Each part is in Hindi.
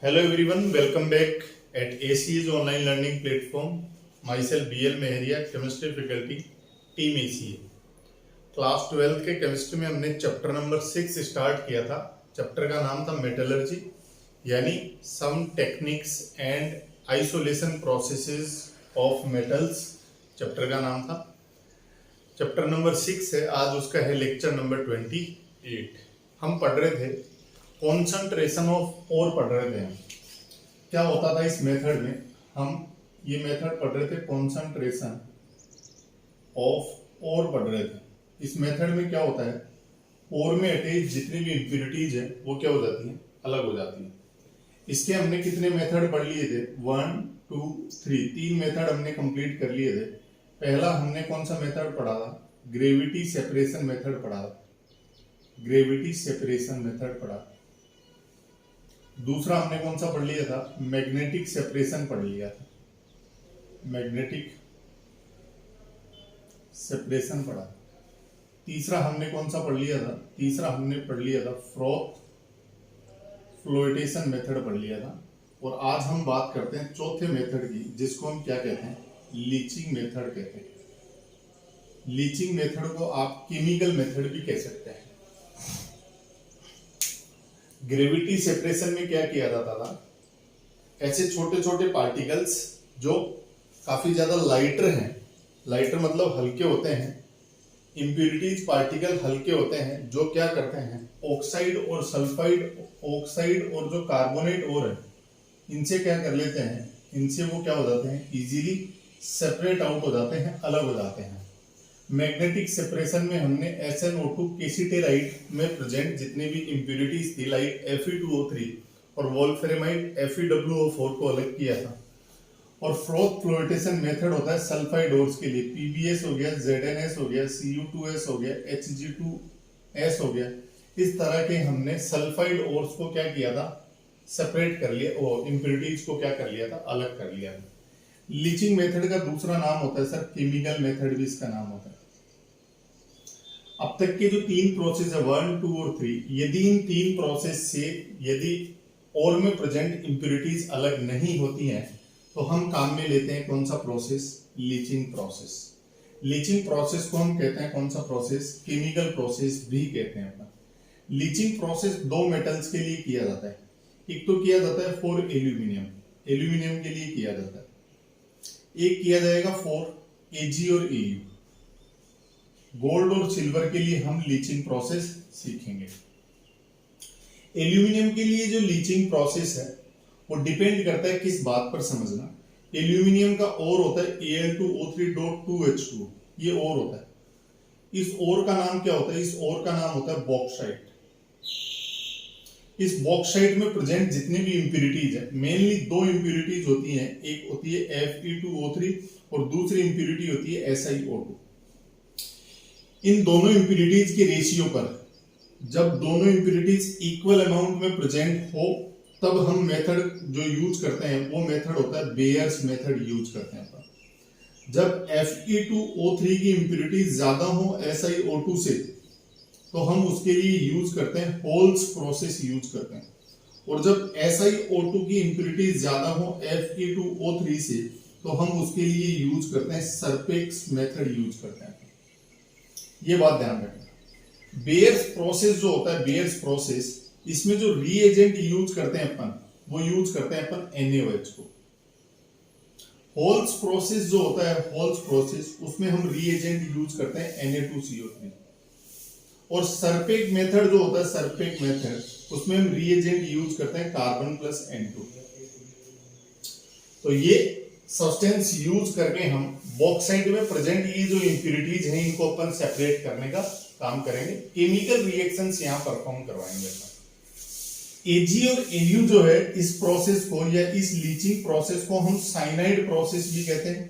Hello everyone, welcome back at ACE's online learning platform. Myself BL Meheria, chemistry faculty, team ACE. Class 12 के केमिस्ट्री में हमने चैप्टर नंबर 6 स्टार्ट किया था। चैप्टर का नाम था मेटलर्जी, यानी some techniques and isolation processes of metals chapter का नाम था। चैप्टर नंबर 6 है, आज उसका है लेक्चर नंबर 28। हम पढ़ रहे थे कॉन्सेंट्रेशन ऑफ ओर पढ़ रहे थे। क्या होता था इस मेथड में, हम ये मेथड पढ़ रहे थे कॉन्सेंट्रेशन ऑफ ओर पढ़ रहे थे। इस मेथड में क्या होता है, ओर में अटैच जितनी भी इंप्योरिटीज है वो क्या हो जाती है, अलग हो जाती है। इसके हमने कितने मेथड पढ़ लिए थे, 1 2 3, 3 मेथड हमने कंप्लीट कर लिए थे। पहला हमने कौन सा मेथड पढ़ा था, ग्रेविटी सेपरेशन मेथड पढ़ा था, ग्रेविटी सेपरेशन मेथड पढ़ा। दूसरा हमने कौन सा पढ़ लिया था, मैग्नेटिक सेपरेशन पढ़ लिया था, मैग्नेटिक सेपरेशन पढ़ा। तीसरा हमने कौन सा पढ़ लिया था, तीसरा हमने पढ़ लिया था फ्रोथ फ्लोटेशन मेथड पढ़ लिया था। और आज हम बात करते हैं चौथे मेथड की, जिसको हम क्या कहते हैं, लीचिंग मेथड कहते हैं। लीचिंग मेथड को आप केमिकल मेथड भी कह सकते हैं। ग्रेविटी सेपरेशन में क्या किया जाता था, ऐसे छोटे छोटे पार्टिकल्स जो काफी ज्यादा लाइटर हैं, लाइटर मतलब हल्के होते हैं, इंप्योरिटीज पार्टिकल हल्के होते हैं, जो क्या करते हैं, ऑक्साइड और सल्फाइड, ऑक्साइड और जो कार्बोनेट और है, इनसे क्या कर लेते हैं, इनसे वो क्या हो जाते हैं, इजीली सेपरेट आउट हो जाते हैं, अलग हो जाते हैं। मैग्नेटिक सेपरेशन में हमने SnO2 केसिटेराइड में प्रेजेंट जितने भी इंप्योरिटीज थी, लाइक Fe2O3 और वोल्फ्रेमाइड FeWO4 को अलग किया था। और फ्रोथ फ्लोटेशन मेथड होता है सल्फाइड ओर्स के लिए, PbS हो गया, ZnS हो गया, Cu2S हो गया, Hg2S हो गया। इस तरह के हमने सल्फाइड ओर्स को क्या किया था, सेपरेट कर लिया, और इंप्योरिटीज को क्या कर लिया था, अलग कर लिया था। लीचिंग मेथड का दूसरा नाम होता है सर केमिकल मेथड भी इसका नाम होता है। अब तक के जो 3 प्रोसेस है 1 2 और 3, यदि इन 3 प्रोसेस से यदि और में प्रेजेंट इंप्योरिटीज अलग नहीं होती हैं तो हम काम में लेते हैं कौन सा process, leaching process. Leaching process को हम कहते हैं कौन सा प्रोसेस, केमिकल प्रोसेस भी कहते हैं अपना। लीचिंग प्रोसेस 2 मेटल्स के लिए किया जाता है। एक तो किया जाता है फॉर एल्यूमिनियम, एल्यूमिनियम के लिए किया जाता है। एक किया जाएगा फॉर Ag और Au। गोल्ड और सिल्वर के लिए हम लीचिंग प्रोसेस सीखेंगे। एल्यूमिनियम के लिए जो लीचिंग प्रोसेस है वो डिपेंड करता है किस बात पर समझना। एल्यूमिनियम का ओर होता है Al2O3.2H2, ये ओर होता है। इस ओर का नाम क्या होता है, इस ओर का नाम होता है बॉक्साइट। इस बॉक्साइट में प्रेजेंट जितनी भी इंप्योरिटीज है, मेनली 2 इंप्योरिटीज होती हैं, एक होती है Fe2O3 और दूसरी इंप्योरिटी होती है SiO2। इन दोनों इंप्योरिटीज के रेशियो पर जब दोनों इंप्योरिटीज इक्वल अमाउंट में प्रेजेंट हो तब हम मेथड जो यूज करते हैं वो मेथड होता है बेयर्स मेथड यूज करते हैं। जब Fe2O3 की इंप्योरिटीज ज्यादा हो SiO2 से तो हम उसके लिए यूज करते हैं होल्स प्रोसेस यूज करते हैं। और जब SiO2 की इंप्योरिटीज ज्यादा हो Fe2O3 से तो हम उसके लिए यूज करते हैं सरपेक्स मेथड यूज करते हैं। ये बात ध्यान रखना। बेयर्स प्रोसेस जो होता है, बेयर्स प्रोसेस, इसमें जो रीएजेंट यूज करते हैं अपन, वो यूज करते हैं अपन NaOH को। होल्स प्रोसेस जो होता है, होल्स प्रोसेस, उसमें हम रीएजेंट यूज करते हैं Na2CO3। और सरपेक मेथड जो होता है, सरपेक मेथड, उसमें हम रीएजेंट यूज करते हैं कार्बन प्लस N2। तो ये सब्सटेंस यूज करके हम बॉक्साइट में प्रेजेंट ये जो इंप्योरिटीज हैं इनको अपन सेपरेट करने का काम करेंगे, केमिकल रिएक्शंस यहां परफॉर्म करवाएंगे। Ag और Au जो है, इस प्रोसेस को या इस लीचिंग प्रोसेस को हम साइनाइड प्रोसेस भी कहते हैं।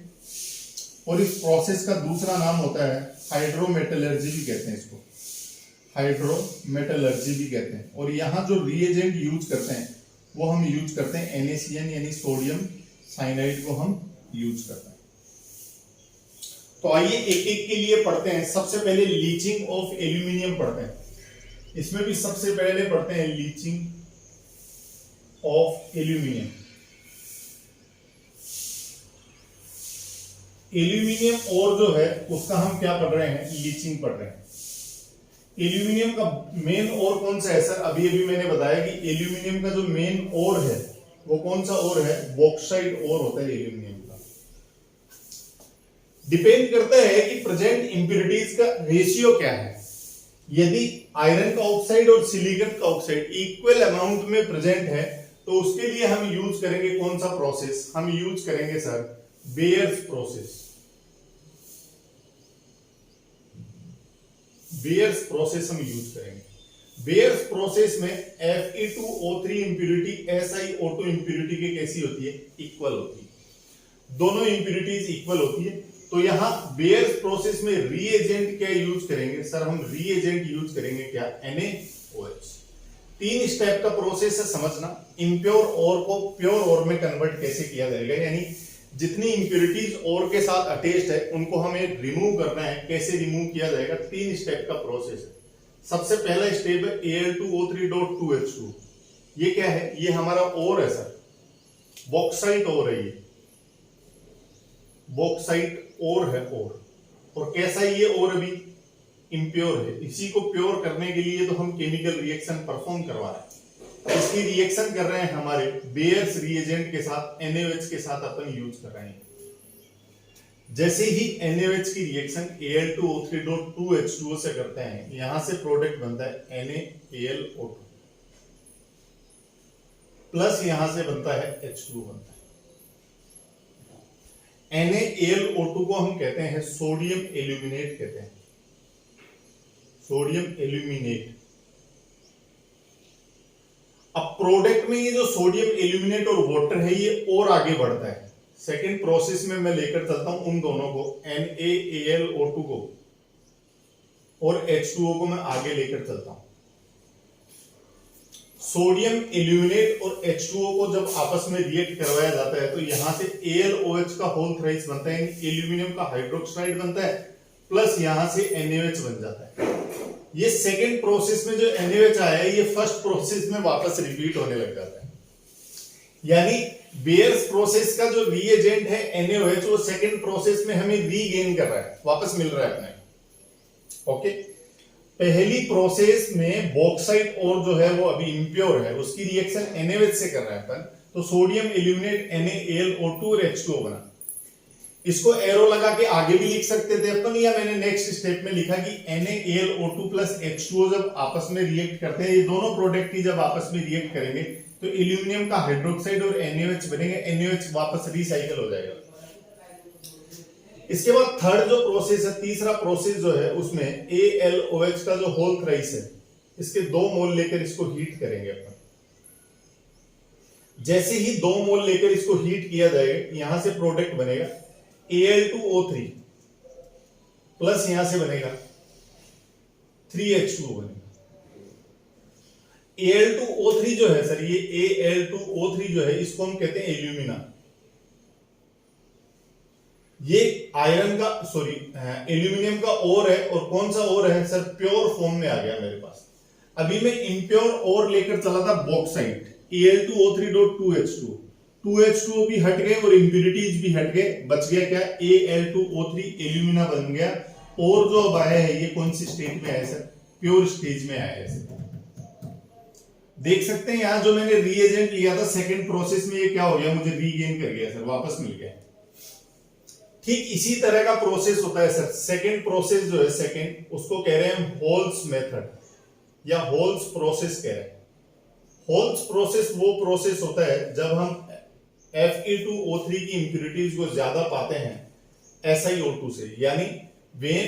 और इस प्रोसेस का दूसरा नाम होता है हाइड्रोमेटलर्जी भी कहते हैं, इसको हाइड्रोमेटलर्जी भी कहते हैं। और यहाँ जो रिएजेंट यूज करते हैं वो हम यूज करते हैं NaCN यानी सोडियम साइनाइड को हम यूज करते हैं। तो आइए एक एक के लिए पढ़ते हैं। सबसे पहले लीचिंग ऑफ एल्यूमिनियम पढ़ते हैं। इसमें भी सबसे पहले पढ़ते हैं लीचिंग ऑफ एल्यूमिनियम। एल्यूमिनियम और जो है उसका हम क्या पढ़ रहे हैं, लीचिंग पढ़ रहे हैं। एल्यूमिनियम का मेन और कौन सा है सर, अभी अभी मैंने बताया कि एल्यूमिनियम का जो मेन और है वो कौन सा और है, बॉक्साइट और होता है एल्यूमिनियम का। डिपेंड करता है कि प्रेजेंट इंप्योरिटीज का रेशियो क्या है। यदि आयरन का ऑक्साइड और सिलिकॉन का ऑक्साइड इक्वल अमाउंट में प्रेजेंट है तो उसके लिए हम यूज करेंगे कौन सा प्रोसेस, हम यूज करेंगे sir bears process. Bears process हम यूज करेंगे। बेयर्स प्रोसेस में Fe2O3 इंप्योरिटी SiO2 इंप्योरिटी के कैसी होती है, इक्वल होती है। दोनों इंप्योरिटीज इक्वल होती है। तो यहां बेयर्स प्रोसेस में रीएजेंट क्या यूज करेंगे सर, हम रीएजेंट यूज करेंगे क्या, NaOH। 3 स्टेप का प्रोसेस है, समझना। इम्प्योर ओर को प्योर ओर में कन्वर्ट कैसे किया जाएगा, यानी जितनी इंप्योरिटीज ओर के साथ अटैच्ड है उनको हमें रिमूव करना है। कैसे रिमूव किया जाएगा, 3 स्टेप का प्रोसेस है। सबसे पहला स्टेप है Al2O3.2H2। ये क्या है, ये हमारा ओर है सर, बॉक्साइट ओर है, ये बॉक्साइट ओर है ओर। और कैसा है ये ओर, अभी इम्प्योर है। इसी को प्योर करने के लिए तो हम केमिकल रिएक्शन परफॉर्म करवा रहे हैं। इसकी रिएक्शन कर रहे हैं हमारे बेयर्स रिएजेंट के साथ, NaOH के साथ अपन यूज कर रहे हैं। जैसे ही NaOH की रिएक्शन Al2O3.2H2O से करते हैं, यहां से प्रोडक्ट बनता है NaAlO2 प्लस यहां से बनता है H2O बनता है। NaAlO2 को हम कहते हैं सोडियम एल्यूमिनेट कहते हैं, सोडियम एल्यूमिनेट। अब प्रोडक्ट में ये जो सोडियम एल्यूमिनेट और वाटर है ये और आगे बढ़ता है। सेकेंड प्रोसेस में मैं लेकर चलता हूं उन दोनों को, NaAlO2 को और H2O को मैं आगे लेकर चलता हूं। सोडियम एल्यूमिनेट और H2O को जब आपस में रिएक्ट करवाया जाता है तो यहां से AlOH का होल थ्राइस बनता है, एल्यूमिनियम का हाइड्रोक्साइड बनता है, प्लस यहां से NaOH बन जाता है। ये सेकेंड प्रोसेस में जो NaOH आया है ये फर्स्ट प्रोसेस में वापस रिपीट होने लग जाता है। यानी बेयर्स प्रोसेस का जो रिएजेंट है NaOH वो सेकेंड प्रोसेस में हमें रीगेन कर रहा है, वापस मिल रहा है अपने। ओके, पहली प्रोसेस में बॉक्साइट और जो है वो अभी इम्प्योर है, उसकी रिएक्शन NaOH से कर रहा है अपन, तो सोडियम एल्यूमिनेट NaAlO2 और H2O बना। इसको एरो लगा के आगे भी लिख सकते थे अपन, या मैंने नेक्स्ट स्टेप में लिखा कि NaAlO2 प्लस H2O जब आपस में रिएक्ट करते हैं, ये दोनों प्रोडक्ट की जब आपस में रिएक्ट करेंगे तो एल्यूमिनियम का हाइड्रोक्साइड और NaOH बनेंगे, NaOH वापस रिसाइकल हो जाएगा। इसके बाद थर्ड जो प्रोसेस है, तीसरा प्रोसेस जो है उसमें AlOH का जो होल थ्राइस है इसके 2 मोल लेकर इसको हीट करेंगे अपन। जैसे ही 2 मोल लेकर इसको हीट किया जाएगा, यहां से प्रोडक्ट बनेगा Al2O3 प्लस यहां से बनेगा 3H2O बनेगा। Al2O3 जो है सर, ये Al2O3 जो है इसको हम कहते हैं एल्यूमिना। ये आयरन का एल्यूमिनियम का ओर है, और कौन सा ओर है सर, प्योर फॉर्म में आ गया मेरे पास। अभी मैं इम्प्योर ओर लेकर चला था बॉक्साइट, Al2O3.2H2, 2H2O भी हट गए और इंप्योरिटीज भी हट गए, बच गया क्या, Al2O3 एल्यूमिना बन गया। और जो अब आया है ये कौन सी स्टेट में आया सर, प्योर स्टेज में आया है सर। देख सकते हैं यहां जो मैंने रीएजेंट लिया था सेकंड प्रोसेस में, ये क्या हो गया, मुझे रीगेन कर गया सर, वापस मिल गया। ठीक इसी तरह का प्रोसेस होता है सर। सेकंड प्रोसेस जो है, सेकंड उसको कह रहे हैं होल्स मेथड या होल्स प्रोसेस कह रहे हैं। होल्स प्रोसेस वो प्रोसेस होता है जब हम Fe2O3 की इंप्योरिटीज को ज्यादा पाते हैं SiO2 से, यानी when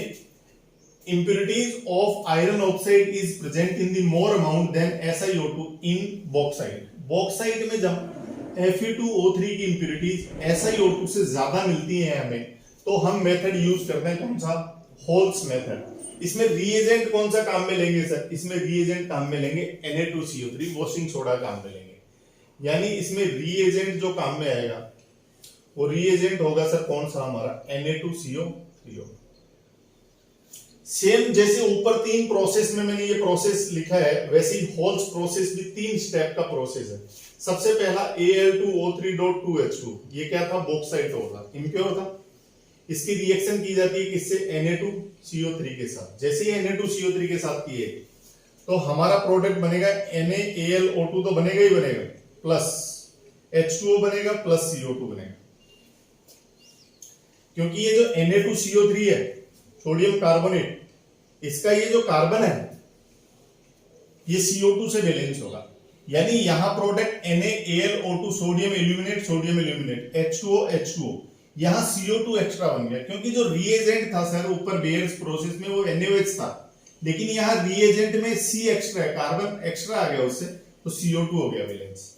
impurities of iron oxide is present in the more amount than SiO2 in bauxite। bauxite में जब Fe2O3 की इंप्योरिटीज SiO2 से ज्यादा मिलती है हमें, तो हम मेथड यूज करते हैं कौन सा, होल्स मेथड। इसमें रिएजेंट कौन सा काम में लेंगे सर, इसमें रिएजेंट काम में लेंगे Na2CO3, वॉशिंग सोडा काम में लेंगे। यानी इसमें रिएजेंट जो काम में आएगा वो रिएजेंट होगा सर कौन सा, हमारा Na2CO3 होगा। सेम जैसे ऊपर 3 प्रोसेस में मैंने ये प्रोसेस लिखा है, वैसे ही होल्स प्रोसेस भी 3 स्टेप का प्रोसेस है। सबसे पहला Al2O3.2H2, ये क्या था, बॉक्साइट ओर था, इम्प्योर था। इसकी रिएक्शन की जाती है किससे, Na2CO3 के साथ। जैसे ही Na2CO3 के साथ किए तो हमारा प्रोडक्ट बनेगा NaAlO2 तो बनेगा ही बनेगा, प्लस H2O बनेगा, प्लस CO2 बनेगा। क्योंकि ये जो Na2CO3 है, सोडियम कार्बोनेट, इसका ये जो कार्बन है ये CO2 से बैलेंस होगा, यानी यहां product NaAlO2 sodium aluminate H2O, यहां CO2 एक्स्ट्रा बन गया। क्योंकि जो रिएजेंट था सर ऊपर बेयर्स प्रोसेस में वो NaOH था, लेकिन यहां रिएजेंट में C एक्स्ट्रा है, कार्बन एक्स्ट्रा आ गया उससे, तो CO2 हो गया बैलेंस।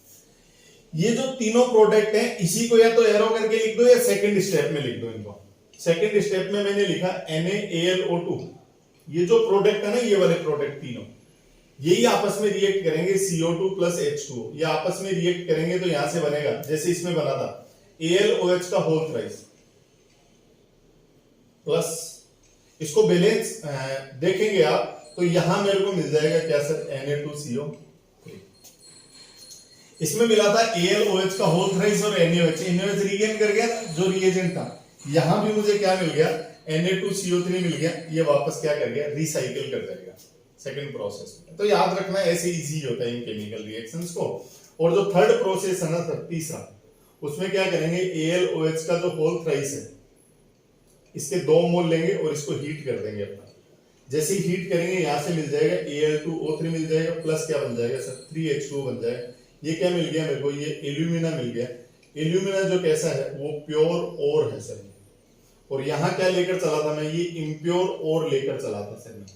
ये जो तीनों प्रोडक्ट हैं इसी को या तो एरो करके लिख दो या सेकंड स्टेप में लिख दो इनको। सेकंड स्टेप में मैंने लिखा NaAlO2, ये जो प्रोडक्ट है ना, ये वाले प्रोडक्ट तीनों, यही आपस में रिएक्ट करेंगे CO2 प्लस H2O, ये आपस में रिएक्ट करेंगे तो यहां से बनेगा जैसे इसमें बना था AlOH का होल थ्राइस, प्लस इसको बैलेंस देखेंगे आप तो यहां मेरे को मिल जाएगा क्या सर, Na2CO3। इसमें मिला था AlOH का होल थ्राइस और NaOH रीगेन कर गया जो रिएजेंट था। यहां भी मुझे क्या मिल गया, Na2CO3 मिल गया, ये वापस क्या कर गया, रिसाइकिल कर देगा सेकंड प्रोसेस में। तो याद रखना ऐसे इजी होता है इन केमिकल रिएक्शंस को। और जो थर्ड प्रोसेस है ना सर, तीसरा, उसमें क्या करेंगे, AlOH का जो होल थ्राइस है इसके 2 मोल लेंगे और इसको हीट कर देंगे अपना। जैसे ही हीट करेंगे यहां से मिल जाएगा Al2O3 मिल जाएगा, प्लस क्या बन जाएगा सर, 3H2O बन जाएगा। ये क्या मिल गया मेरे को, ये एल्यूमिना मिल गया। एल्यूमिना जो कैसा है, वो प्योर ओर है सर। और यहां क्या लेकर चला था मैं, ये इम्प्योर ओर लेकर चला था सर मैं।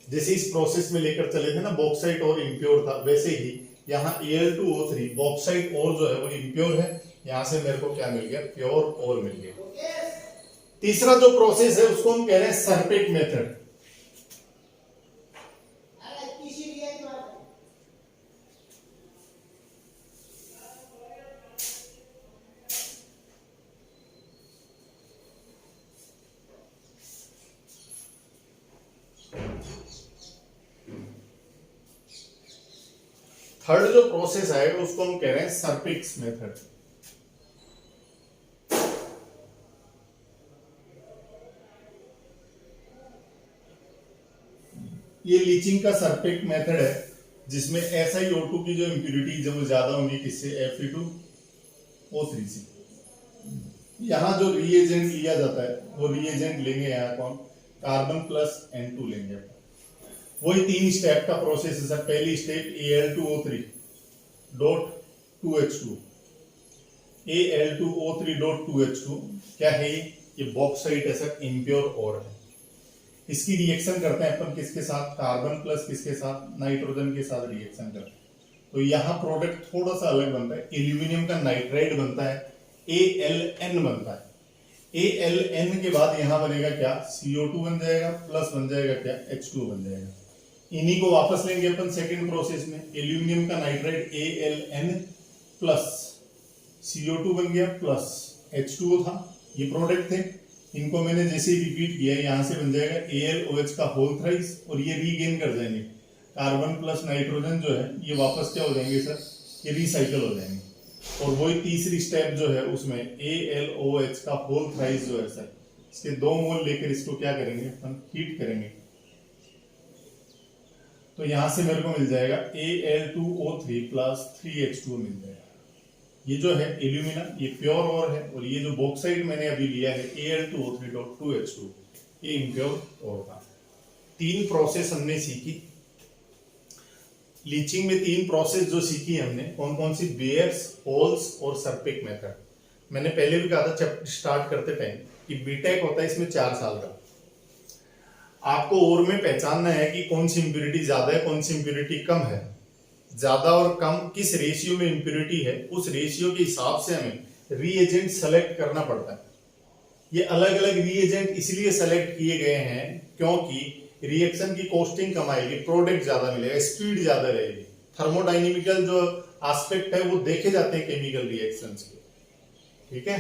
जैसे इस प्रोसेस में लेकर चले थे ना, बॉक्साइट और इम्प्योर था, वैसे ही यहाँ Al2O3 बॉक्साइट और जो है वो इम्प्योर है, यहां से मेरे को क्या मिल गया, प्योर और मिल गया। तीसरा जो प्रोसेस है उसको हम कह रहे हैं सरपेट मेथड। थर्ड जो प्रोसेस है उसको हम कह रहे हैं सरपिक्स मेथड। ये लीचिंग का सरपिक मेथड है, जिसमें SiO2 की जो इंप्यूरिटी जब वो ज्यादा होंगी किससे, Fe2O3 से। यहां जो रिएजेंट लिया जाता है वो रिएजेंट लेंगे यहाँ कौन, कार्बन प्लस N2 लेंगे। वही 3 स्टेप का प्रोसेस है सर। पहली स्टेप Al2O3.2H2, Al2O3.2H2 क्या है, ये बॉक्साइट है सर, इम्प्योर ओर है। इसकी रिएक्शन करते हैं अपन किसके साथ, कार्बन प्लस किसके साथ, नाइट्रोजन के साथ रिएक्शन करते हैं। तो यहाँ प्रोडक्ट थोड़ा सा अलग बनता है, एल्यूमिनियम का नाइट्राइड बनता है, Al बनता है। Al के बाद यहाँ बनेगा क्या, CO2 बन जाएगा, प्लस बन जाएगा क्या, H2 बन जाएगा। इन्हीं को वापस लेंगे अपन सेकेंड प्रोसेस में, एल्यूमिनियम का नाइट्राइड Al प्लस CO2 बन गया, प्लस H2O था, ये प्रोडक्ट थे। इनको मैंने जैसे ही रिपीट किया, यहां से बन जाएगा AlOH का होल थ्राइस, और ये रीगेन कर जाएंगे, कार्बन प्लस नाइट्रोजन जो है ये वापस क्या हो जाएंगे सर, ये रिसाइकल हो जाएंगे। और वही तीसरी स्टेप जो है उसमें AlOH का होल थ्राइस जो है सर, इसके 2 मोल लेकर इसको क्या करेंगे, हम हीट करेंगे। तो यहां से मेरे को मिल जाएगा Al2O3 प्लस 3H2 मिल जाएगा। ये जो है एल्यूमिना, ये प्योर ओर है, और ये जो बॉक्साइट मैंने अभी लिया है Al2O3.2H2, ये इम्प्योर ओर था। 3 प्रोसेस हमने सीखी लीचिंग में। 3 प्रोसेस जो सीखी हमने, कौन कौन सी, बेयर्स, होल्स और सरपिक मेथड। मैंने पहले भी कहा था चैप्टर स्टार्ट करते टाइम कि बीटेक होता है इसमें 4 साल का। आपको ओर में पहचानना है कि कौन सी इंप्यूरिटी ज्यादा है, कौन सी इंप्यूरिटी कम है। ज्यादा और कम किस रेशियो में इंप्यूरिटी है, उस रेशियो के हिसाब से हमें रीएजेंट सेलेक्ट करना पड़ता है। ये अलग अलग रीएजेंट इसलिए सेलेक्ट किए गए हैं क्योंकि रिएक्शन की कॉस्टिंग कम आएगी, प्रोडक्ट ज्यादा मिलेगा, स्पीड ज्यादा रहेगी। थर्मोडाइनेमिकल जो एस्पेक्ट है वो देखे जाते हैं केमिकल रिएक्शंस के, ठीक है।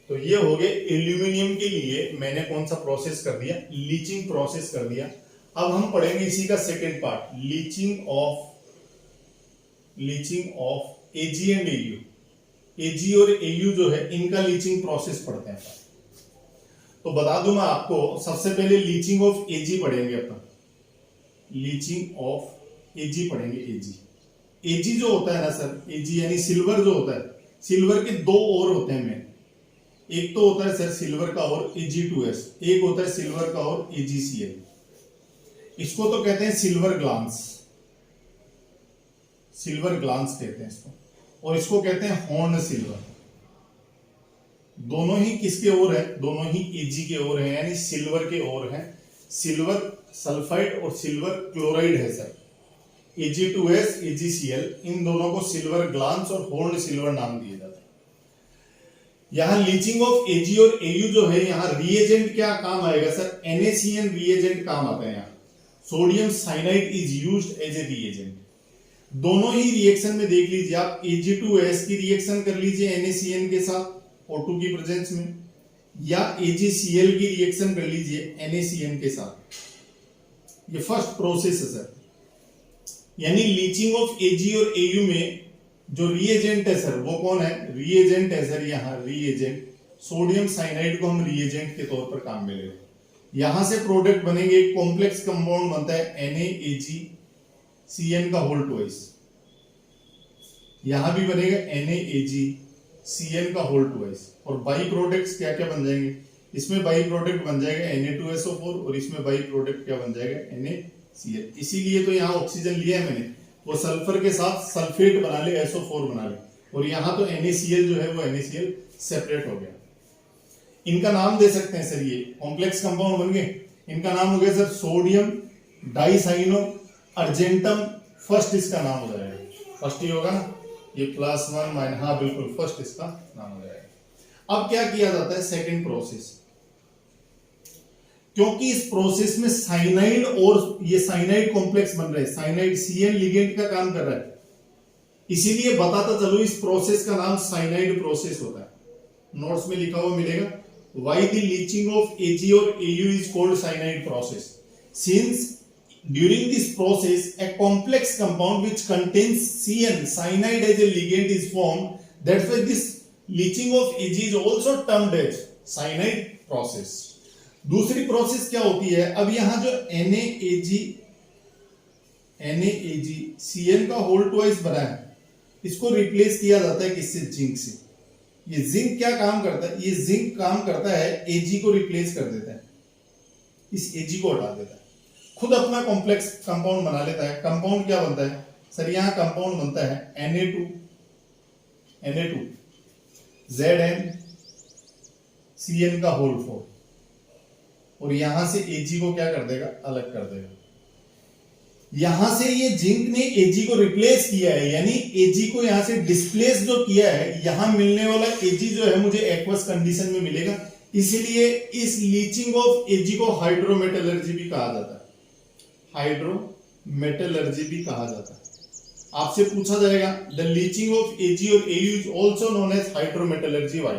तो ये हो गए एल्यूमिनियम के लिए मैंने कौन सा प्रोसेस कर दिया, लीचिंग प्रोसेस कर दिया। अब हम पढ़ेंगे इसी का second part, leaching of AG and AU. AG और एयू जो है इनका लीचिंग प्रोसेस पढ़ते हैं। तो बता दूं मैं आपको, सबसे पहले लीचिंग ऑफ एजी पढ़ेंगे अपन, लीचिंग ऑफ एजी पढ़ेंगे। एजी जो होता है ना सर, एजी यानी सिल्वर जो होता है, सिल्वर के दो और होते हैं मेन। एक तो होता है सर सिल्वर का और Ag2S, एक होता है सिल्वर का और AgCl। इसको तो कहते हैं सिल्वर ग्लांस, सिल्वर ग्लांस कहते हैं इसको, और इसको कहते हैं हॉर्न सिल्वर। दोनों ही किसके ओर है, दोनों ही Ag के ओर है, यानी सिल्वर के ओर है। सिल्वर सल्फाइड और सिल्वर क्लोराइड है सर। Ag2S, AgCl, इन दोनों को सिल्वर ग्लांस और हॉर्न सिल्वर नाम दिए जाते हैं। यहां लीचिंग ऑफ Ag और Au जो है, यहां रिएजेंट क्या काम आएगा सर, NaCN रिएजेंट काम आता है। यहाँ sodium cyanide is used as a reagent. दोनों ही रिएक्शन में देख लीजिए आप, Ag2S की रिएक्शन कर लीजिए NaCN के साथ O2 की प्रेजेंस में, या AgCl की रिएक्शन कर लीजिए NaCN के साथ। ये फर्स्ट प्रोसेस है सर। यानी लीचिंग ऑफ Ag और Au में जो रिएजेंट है सर वो कौन है, रिएजेंट है सर यहाँ रिएजेंट, सोडियम साइनाइड को हम रिएजेंट के तौर पर काम में ले रहे हैं। यहां से प्रोडक्ट बनेंगे, एक कॉम्प्लेक्स कंपाउंड बनता है NaAgCN का होल ट्वाइस। यहां भी बनेगा NaAgCN का होल ट्वाइस। और बाई प्रोडक्ट्स क्या क्या बन जाएंगे, इसमें बाई प्रोडक्ट बन जाएगा Na2SO4 और इसमें बाई प्रोडक्ट क्या बन जाएगा NaCl। इसीलिए तो यहाँ ऑक्सीजन लिया है मैंने, वो सल्फर के साथ सल्फेट बना ले, SO4 बना ले, और यहां तो NaCl जो है वो NaCl सेपरेट हो गया। इनका नाम दे सकते हैं सर, ये कॉम्प्लेक्स कंपाउंड बन गए। इनका नाम हो गया सर सोडियम डाइसाइनो अर्जेंटम। फर्स्ट इसका नाम हो जाएगा, फर्स्ट ही होगा ना, ये +1 माइनस, हाँ बिल्कुल फर्स्ट इसका नाम हो जाएगा। अब क्या किया जाता है, सेकंड प्रोसेस, क्योंकि इस प्रोसेस में साइनाइड और ये साइनाइड कॉम्प्लेक्स बन रहे हैं, साइनाइड CN लिगेंड का काम कर रहा है, इसीलिए बताता चलो इस प्रोसेस का नाम साइनाइड प्रोसेस होता है। नोट्स में लिखा हुआ मिलेगा, why the leaching of Ag or Au is called cyanide process, since during this process a complex compound which contains CN, cyanide as a ligand is formed. That's why this leaching of Ag is also termed as cyanide process. दूसरी प्रोसेस क्या होती है, अब यहां जो NaAgCN का होल ट्वाइस बना है, इसको रिप्लेस किया जाता है किससे, जिंक से। ये जिंक क्या काम करता है, ये जिंक काम करता है Ag को रिप्लेस कर देता है, इस Ag को हटा देता है, खुद अपना कॉम्प्लेक्स कंपाउंड बना लेता है। कंपाउंड क्या बनता है सर, यहां कंपाउंड बनता है Na2 ZnCN का होल 4, और यहां से Ag को क्या कर देगा, अलग कर देगा। यहां से ये जिंक ने Ag को रिप्लेस किया है, यानी Ag को यहां से डिस्प्लेस जो किया है, यहां मिलने वाला Ag जो है मुझे एक्वस कंडीशन में मिलेगा। इसलिए इस लीचिंग ऑफ Ag को हाइड्रोमेटलर्जी भी कहा जाता है, हाइड्रोमेटलर्जी भी कहा जाता है। आपसे पूछा जाएगा द लीचिंग ऑफ Ag और Au is also known as hydrometallurgy, why?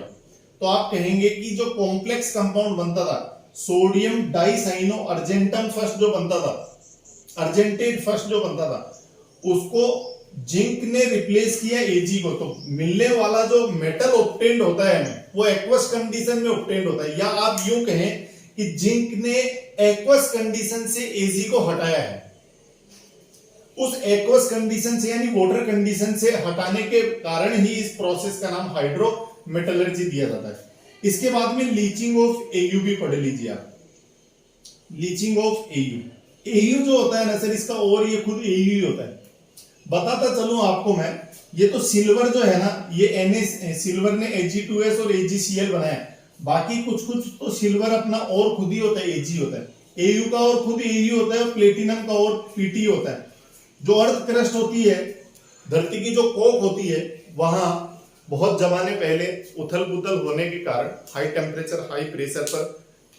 तो आप कहेंगे कि जो कॉम्प्लेक्स कंपाउंड बनता था, सोडियम डाइसाइनो अर्जेंटम फर्स्ट जो बनता था, अर्जेंटेट फर्स्ट जो बनता था, उसको जिंक ने रिप्लेस किया Ag को, तो मिलने वाला जो मेटल ऑब्टेन्ड होता है वो एक्वस कंडीशन में ऑब्टेन्ड होता है। या आप यूं कहें कि जिंक ने एक्वस कंडीशन से Ag को हटाया है, उस एक्वस कंडीशन से यानी वाटर कंडीशन से हटाने के कारण ही इस प्रोसेस का नाम हाइड्रोमेटलर्जी दिया जाता है। इसके बाद में लीचिंग ऑफ Au भी पढ़ लीजिए आप, लीचिंग ऑफ Au जो होता है ना सर, इसका और ये खुद Au ही होता है। बताता चलूं आपको मैं, ये तो सिल्वर जो है ना, ये सिल्वर ने Ag2S और AgCl बनाया, बाकी कुछ तो सिल्वर अपना और खुद ही होता है, Ag होता है। Au का और खुद Au होता है, और प्लेटिनम का और Pt होता है। जो अर्थ क्रस्ट होती है, धरती की जो कोक होती है, वहां बहुत जमाने पहले उथल पुथल होने के कारण हाई टेम्परेचर हाई प्रेशर पर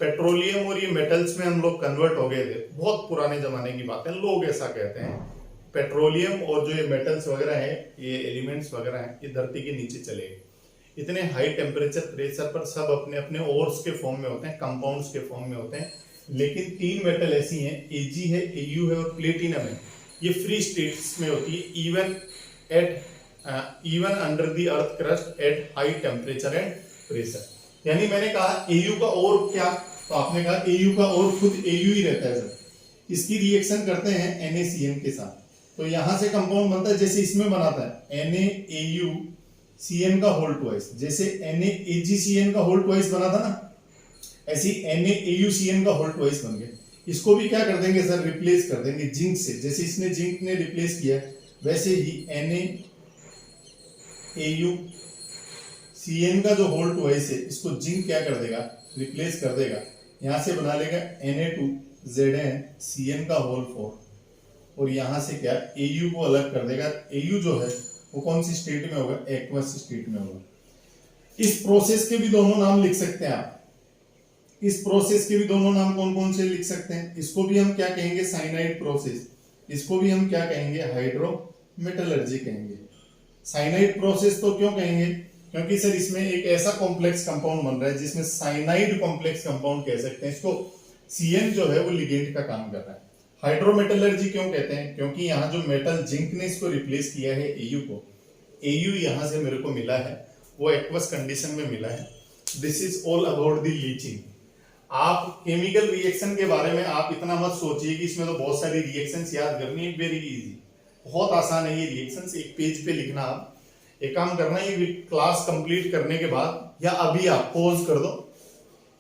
पेट्रोलियम और ये मेटल्स में हम लोग कन्वर्ट हो गए थे। बहुत पुराने जमाने की बात है, लोग ऐसा कहते हैं। पेट्रोलियम और जो ये मेटल्स वगैरह हैं, ये एलिमेंट्स वगैरह हैं, ये धरती के नीचे चले गए। इतने हाई टेम्परेचर प्रेशर पर सब अपने अपने ओर्स के फॉर्म में होते हैं, कंपाउंड्स के फॉर्म में होते हैं, लेकिन 3 मेटल ऐसी हैं, Ag है, Au है और प्लेटिनम है, ये फ्री स्टेट्स में होती है even under the earth crust at high temperature and pressure. यानी मैंने कहा Au का और क्या, तो आपने कहा Au का और खुद Au ही रहता है सर। इसकी रिएक्शन करते हैं NaCN के साथ, तो यहां से कंपाउंड बनता है जैसे इसमें बनाता है NaAuCN का होल ट्वाइस, जैसे NaAgCN का होल ट्वाइस बना था ना, ऐसी NaAuCN का होल ट्वाइस बन गया। इसको भी क्या कर देंगे सर, रिप्लेस कर देंगे जिंक से, जैसे इसने जिंक ने रिप्लेस किया वैसे ही NaAuCN का जो होल ट्वाइस है इसको जिंक क्या कर देगा, रिप्लेस कर देगा, यहां से बना लेगा Na2ZnCN का होल 4, और यहां से क्या Au को अलग कर देगा। Au जो है वो कौन सी स्टेट में होगा, एक्वस स्टेट में होगा। इस प्रोसेस के भी दोनों नाम लिख सकते हैं आप, इस प्रोसेस के भी दोनों नाम कौन कौन से लिख सकते हैं। इसको भी हम क्या कहेंगे, साइनाइड प्रोसेस, इसको भी हम क्या कहेंगे, हाइड्रोमेटलर्जी कहेंगे। साइनाइड प्रोसेस तो क्यों कहेंगे, क्योंकि सर इसमें एक ऐसा कॉम्प्लेक्स कंपाउंड बन रहा है जिसमें साइनाइड कॉम्प्लेक्स कंपाउंड कह सकते हैं इसको, CN जो है वो लिगेंड का काम कर रहा है। हाइड्रोमेटलर्जी क्यों कहते हैं, क्योंकि यहाँ जो मेटल जिंक ने इसको रिप्लेस किया है Au को, Au यहाँ से मेरे को मिला है, वो एक्वस कंडीशन में मिला है। This is all about the leaching. आप केमिकल रिएक्शन के बारे में आप इतना मत सोचिए कि इसमें तो बहुत सारी रिएक्शंस याद करनी है, वेरी इजी, बहुत आसान है ये रिएक्शंस, एक पेज पे लिखना। आप एक काम करना, ये क्लास कंप्लीट करने के बाद या अभी आप पॉज कर दो,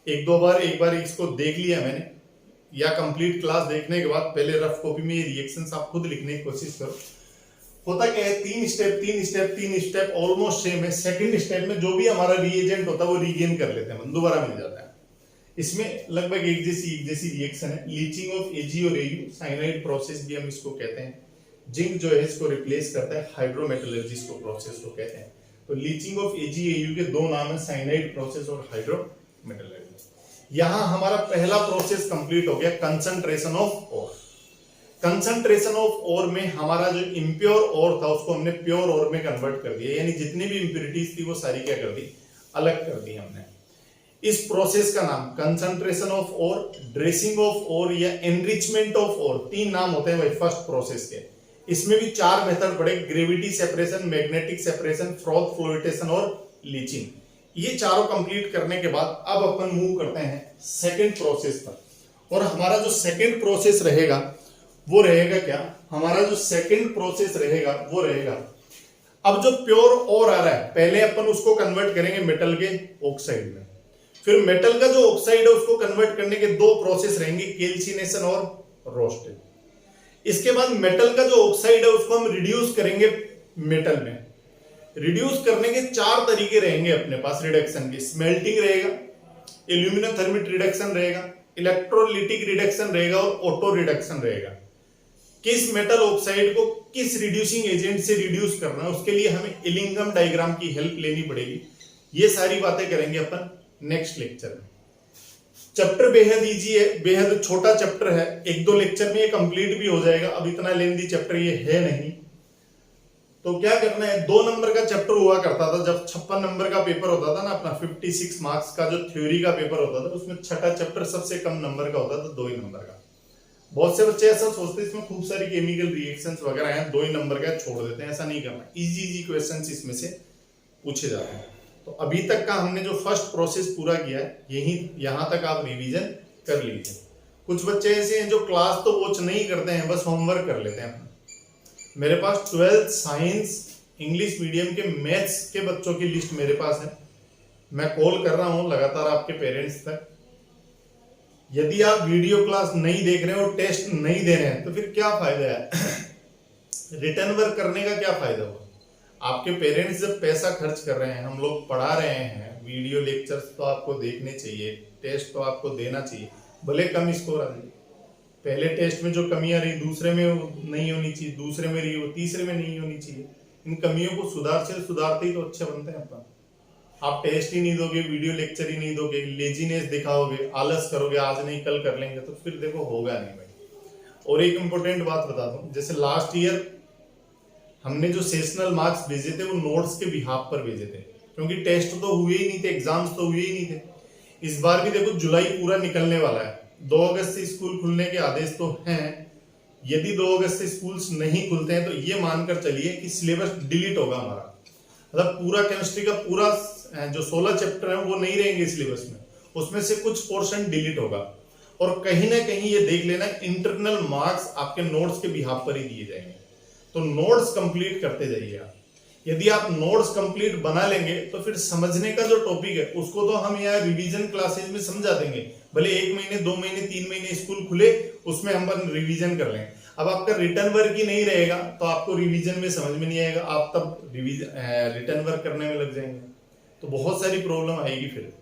एक बार इसको देख लिया मैंने, या कंप्लीट क्लास देखने के बाद पहले रफ कॉपी में ये रिएक्शंस आप खुद लिखने की कोशिश करो। होता क्या है, 3 स्टेप ऑलमोस्ट सेम है। सेकंड स्टेप में जो भी हमारा रिएजेंट होता है वो रीगेन कर लेते हैं, दोबारा मिल जाता है। इसमें लगभग एक जैसी रिएक्शन है। लीचिंग ऑफ Ag और Au, साइनाइड प्रोसेस भी हम इसको कहते हैं। जिंक जो है इसको रिप्लेस करता है, हाइड्रोमेटलर्जी इसको प्रोसेस को कहते हैं। तो लीचिंग ऑफ Ag Au के दो नाम है, साइनाइड प्रोसेस और हाइड्रोमेटलर्जी। यहां हमारा पहला प्रोसेस कंप्लीट हो गया, concentration of ore. Concentration of ore में हमारा जो इम्प्योर ओर था उसको हमने प्योर ओर में कन्वर्ट कर दिया, यानी जितनी भी इंप्योरिटीज थी वो सारी क्या कर दी, अलग कर दी हमने। इस प्रोसेस का नाम concentration of ore, dressing of ore या एनरिचमेंट ऑफ ओर, 3 नाम होते हैं भाई फर्स्ट प्रोसेस के। इसमें भी 4 मेथड पड़े, gravity separation, magnetic separation, froth flotation और लीचिंग। ये चारों कंप्लीट करने के बाद अब अपन मूव करते हैं सेकंड प्रोसेस पर। और हमारा जो सेकंड प्रोसेस रहेगा वो रहेगा क्या, हमारा जो सेकंड प्रोसेस रहेगा वो रहेगा, अब जो प्योर ओर आ रहा है पहले अपन उसको कन्वर्ट करेंगे मेटल के ऑक्साइड में, फिर मेटल का जो ऑक्साइड है उसको कन्वर्ट करने के 2 प्रोसेस रहेंगे, कैल्सिनेशन और रोस्टिंग। इसके बाद मेटल का जो ऑक्साइड है उसको हम रिड्यूस करेंगे मेटल में। रिड्यूस करने के 4 तरीके रहेंगे अपने पास रिडक्शन के, स्मेल्टिंग रहेगा, इल्यूमिनोथर्मिक रिडक्शन रहेगा, इलेक्ट्रोलिटिक रिडक्शन रहेगा और ऑटो रिडक्शन रहेगा। किस मेटल ऑक्साइड को किस रिड्यूसिंग एजेंट से रिड्यूस करना है उसके लिए हमें इलिंगम डायग्राम की हेल्प लेनी पड़ेगी। ये सारी बातें करेंगे अपन नेक्स्ट लेक्चर में। चैप्टर बेहद इजी है, बेहद छोटा चैप्टर है, 1-2 लेक्चर में ये कंप्लीट भी हो जाएगा। अब इतना लेंथी चैप्टर ये है नहीं, तो क्या करना है, 2 नंबर का चैप्टर हुआ करता था जब 56 नंबर का पेपर होता था ना अपना, 56 मार्क्स का जो थ्योरी का पेपर होता था, उसमें छठा चैप्टर सबसे कम नंबर का होता था, 2 ही नंबर का। बहुत से बच्चे ऐसा सोचते हैं इसमें खूब सारी केमिकल रिएक्शंस वगैरह हैं, 2 ही नंबर का छोड़ देते हैं, ऐसा नहीं करना। इजी क्वेश्चंस इसमें से पूछे जाते हैं। तो अभी तक का हमने जो फर्स्ट प्रोसेस पूरा किया है, यहां तक आप रिवीजन कर लीजिए। कुछ बच्चे ऐसे हैं जो क्लास तो वॉच नहीं करते हैं, बस होमवर्क कर लेते हैं। मेरे पास 12th साइंस इंग्लिश मीडियम के मैथ्स के बच्चों की लिस्ट मेरे पास है, मैं कॉल कर रहा हूं लगातार आपके पेरेंट्स तक। यदि आप वीडियो क्लास नहीं देख रहे हैं और टेस्ट नहीं दे रहे हैं तो फिर क्या फायदा है रिटर्न वर्क करने का क्या फायदा हुआ। आपके पेरेंट्स जब पैसा खर्च कर रहे हैं, हम लोग पढ़ा रहे हैं, वीडियो लेक्चर्स तो आपको देखने चाहिए, टेस्ट तो आपको देना चाहिए, भले कम स्कोर आ जाए। पहले टेस्ट में जो कमियां रही दूसरे में नहीं होनी चाहिए, दूसरे में रही वो तीसरे में नहीं होनी चाहिए। इन कमियों को सुधारते ही तो अच्छे बनते हैं अपन। आप टेस्ट ही नहीं दोगे, वीडियो लेक्चर ही नहीं दोगे, लेजीनेस दिखाओगे, आलस करोगे, आज नहीं कल कर लेंगे, तो फिर देखो होगा नहीं भाई। और एक इंपॉर्टेंट बात बता दूं, जैसे लास्ट ईयर हमने जो सेशनल मार्क्स भेजे थे वो नोट्स के बिहाफ पर भेजे थे, क्योंकि टेस्ट तो हुए ही नहीं थे, एग्जाम्स तो हुए ही नहीं थे। इस बार भी देखो जुलाई पूरा निकलने वाला है, 2 अगस्त से स्कूल खुलने के आदेश तो हैं। यदि 2 अगस्त से स्कूल्स नहीं खुलते हैं तो ये मानकर चलिए कि सिलेबस डिलीट होगा हमारा, मतलब पूरा केमिस्ट्री का पूरा जो 16 चैप्टर है वो नहीं रहेंगे सिलेबस में, उसमें से कुछ पोर्शन डिलीट होगा। और कहीं ना कहीं ये देख लेना, इंटरनल मार्क्स आपके नोट्स के बिहाफ पर ही दिए जाएंगे, तो नोट्स कंप्लीट करते जाइए आप। यदि आप नोट्स कंप्लीट बना लेंगे तो फिर समझने का जो टॉपिक है उसको तो हम यहाँ रिवीजन क्लासेज में समझा देंगे, भले 1 महीने 2 महीने 3 महीने स्कूल खुले उसमें हम रिवीजन कर लेंगे। अब आपका रिटर्न वर्क ही नहीं रहेगा तो आपको रिवीजन में समझ में नहीं आएगा, आप तब रिटर्न वर्क करने में लग जाएंगे, तो बहुत सारी प्रॉब्लम आएगी फिर।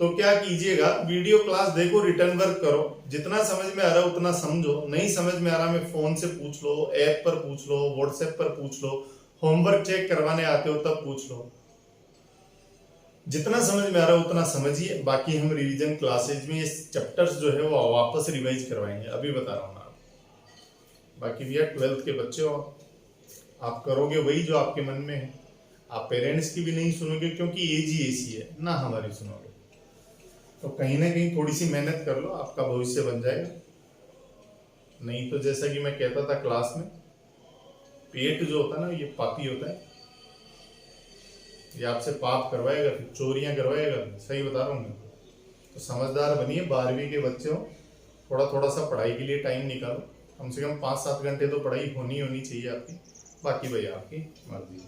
तो क्या कीजिएगा, वीडियो क्लास देखो, रिटर्न वर्क करो, जितना समझ में आ रहा है उतना समझो, नहीं समझ में आ रहा मैं फोन से पूछ लो, ऐप पर पूछ लो, व्हाट्सएप पर पूछ लो, होमवर्क चेक करवाने आते हो तब पूछ लो, जितना समझ में आ रहा है उतना समझिए। बाकी हम रिवीजन क्लासेज में ये चैप्टर्स जो है वो वापस रिवाइज करवाएंगे, अभी बता रहा हूँ मैं आपको। बाकी भैया 12th के बच्चे हो, आप करोगे वही जो आपके मन में है, आप पेरेंट्स की भी नहीं सुनोगे क्योंकि एज ही ऐसी है ना, हमारी सुनोगे। तो कहीं ना कहीं थोड़ी सी मेहनत कर लो, आपका भविष्य बन जाएगा। नहीं तो जैसा कि मैं कहता था क्लास में, पेट जो होता है ना ये पापी होता है, ये आपसे पाप करवाएगा, फिर चोरियां करवाएगा, सही बता रहा हूँ मैं। तो समझदार बनिए, 12वीं के बच्चे हो, थोड़ा थोड़ा सा पढ़ाई के लिए टाइम निकालो, कम से कम 5-7 घंटे तो पढ़ाई होनी चाहिए आपकी, बाकी भाई आपकी मर्जी।